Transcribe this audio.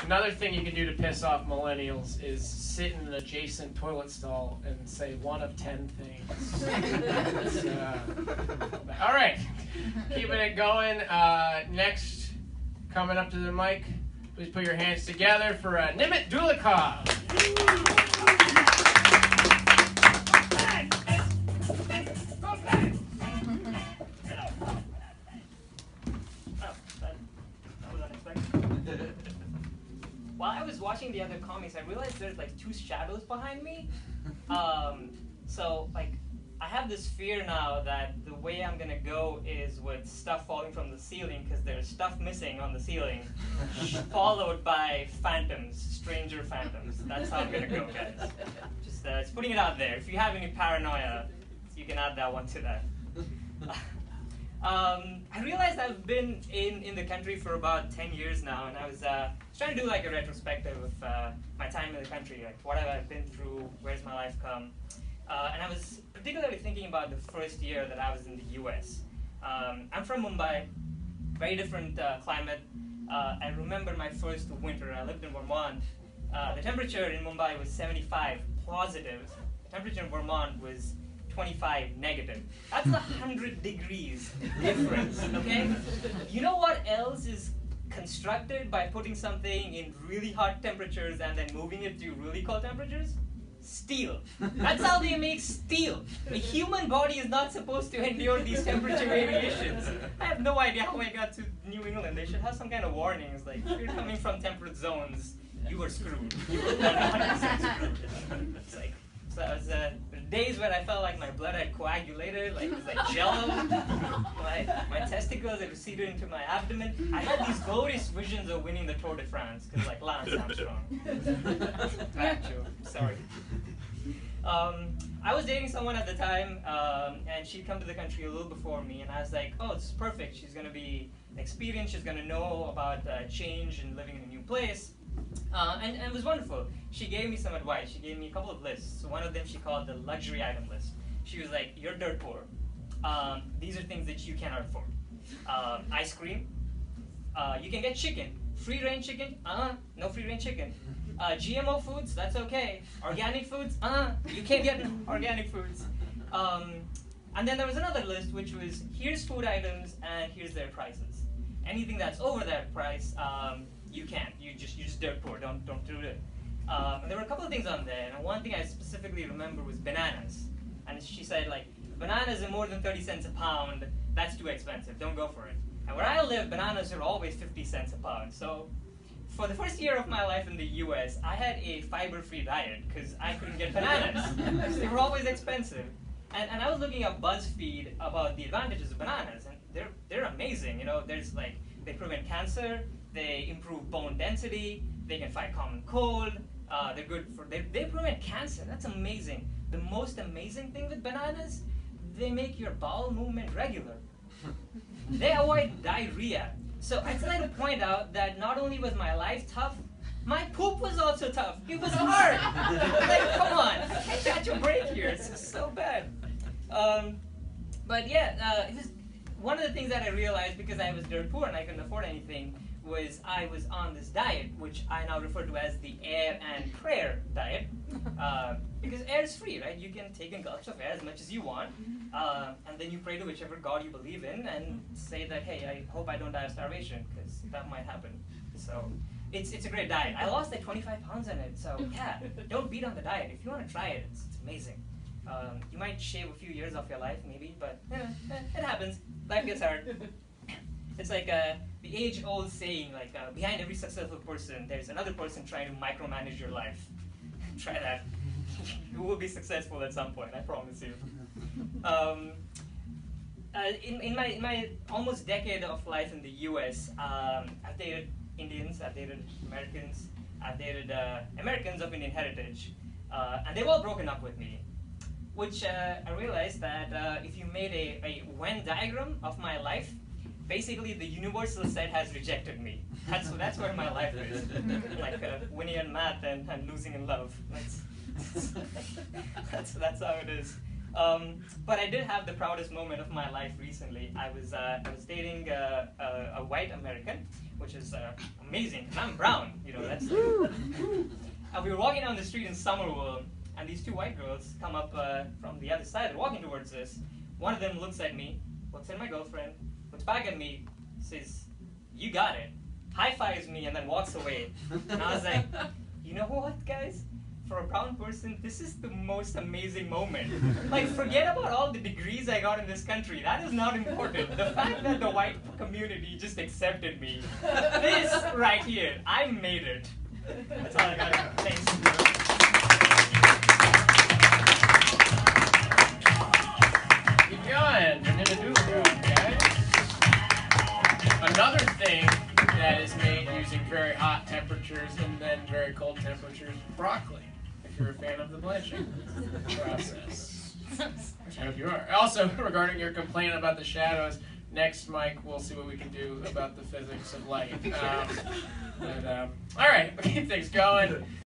Another thing you can do to piss off millennials is sit in an adjacent toilet stall and say one of 10 things. All right, keeping it going. Next, coming up to the mic, please put your hands together for Nimit Dulikov. While I was watching the other comics, I realized there's like 2 shadows behind me. So like, I have this fear now that the way I'm gonna go is with stuff falling from the ceiling, because there's stuff missing on the ceiling, followed by phantoms, stranger phantoms. That's how I'm gonna go, guys. Just putting it out there. If you have any paranoia, you can add that one to that. I realized I've been in the country for about 10 years now, and I was trying to do like a retrospective of my time in the country, like what have I been through, where's my life come, and I was particularly thinking about the first year that I was in the US. I'm from Mumbai, very different climate. I remember my first winter. I lived in Vermont. The temperature in Mumbai was 75 positive. The temperature in Vermont was 25 negative. That's 100 degrees difference, okay? You know what else is constructed by putting something in really hot temperatures and then moving it to really cold temperatures? Steel. That's how they make steel. The human body is not supposed to endure these temperature variations. I have no idea how I got to New England. They should have some kind of warnings, like, if you're coming from temperate zones, you were screwed. You were 100% screwed. It's like, so it was days when I felt like my blood had coagulated, like it was like jello. My testicles had receded into my abdomen. I had these glorious visions of winning the Tour de France, because like Lance Armstrong. Bad joke, sorry. I was dating someone at the time, and she'd come to the country a little before me, and I was like, oh, this is perfect. She's going to be experienced, she's going to know about change and living in a new place. And it was wonderful. She gave me some advice. She gave me a couple of lists. So one of them she called the luxury item list. She was like, you're dirt poor. These are things that you cannot afford. Ice cream. You can get chicken. Free-range chicken? No free-range chicken. GMO foods? That's okay. Organic foods? You can't get organic foods. And then there was another list, which was, here's food items and here's their prices. Anything that's over that price, you can't. You're just dirt poor. Don't do it. And there were a couple of things on there, and one thing I specifically remember was bananas. And she said, like, bananas are more than 30 cents a pound. That's too expensive. Don't go for it. And where I live, bananas are always 50 cents a pound. So for the first year of my life in the US, I had a fiber-free diet because I couldn't get bananas. They were always expensive. And I was looking at BuzzFeed about the advantages of bananas, and they're amazing. You know, there's like, they prevent cancer, they improve bone density, they can fight common cold, they're good for, they prevent cancer. That's amazing. The most amazing thing with bananas, they make your bowel movement regular. They avoid diarrhea. So I'd like to point out that not only was my life tough, my poop was also tough. It was hard. Like, come on, catch a break here. It's just so bad. But yeah, it was one of the things that I realized, because I was dirt poor and I couldn't afford anything, was I was on this diet, which I now refer to as the air and prayer diet, because air is free, right? You can take in gulps of air as much as you want, and then you pray to whichever God you believe in and say that, hey, I hope I don't die of starvation, because that might happen. So it's a great diet. I lost like 25 pounds on it, so yeah, don't beat on the diet. If you want to try it, it's amazing. You might shave a few years off your life, maybe, but it happens. Life gets hard. It's like the age-old saying, like, behind every successful person, there's another person trying to micromanage your life. Try that. You will be successful at some point, I promise you. In my almost decade of life in the US, I've dated Indians, I've dated Americans, I've dated Americans of Indian heritage, and they've all broken up with me. Which I realized that if you made a Venn diagram of my life, basically the universal set has rejected me. That's where my life is. Like winning in math and losing in love. That's how it is. But I did have the proudest moment of my life recently. I was dating a white American, which is amazing, and I'm brown, you know, that's we were walking down the street in Somerville, and these two white girls come up from the other side. They're walking towards us. One of them looks at me, looks at my girlfriend, looks back at me, says, "You got it," high-fives me, and then walks away. And I was like, you know what, guys? For a brown person, this is the most amazing moment. Like, forget about all the degrees I got in this country. That is not important. The fact that the white community just accepted me, this right here, I made it. That's all I got. Thanks. Keep going. You're gonna do it, guys. Another thing that is made using very hot temperatures and then very cold temperatures, broccoli. If you're a fan of the blanching process, which I hope you are. Also, regarding your complaint about the shadows, next mic we'll see what we can do about the physics of light. All right, we'll keep things going.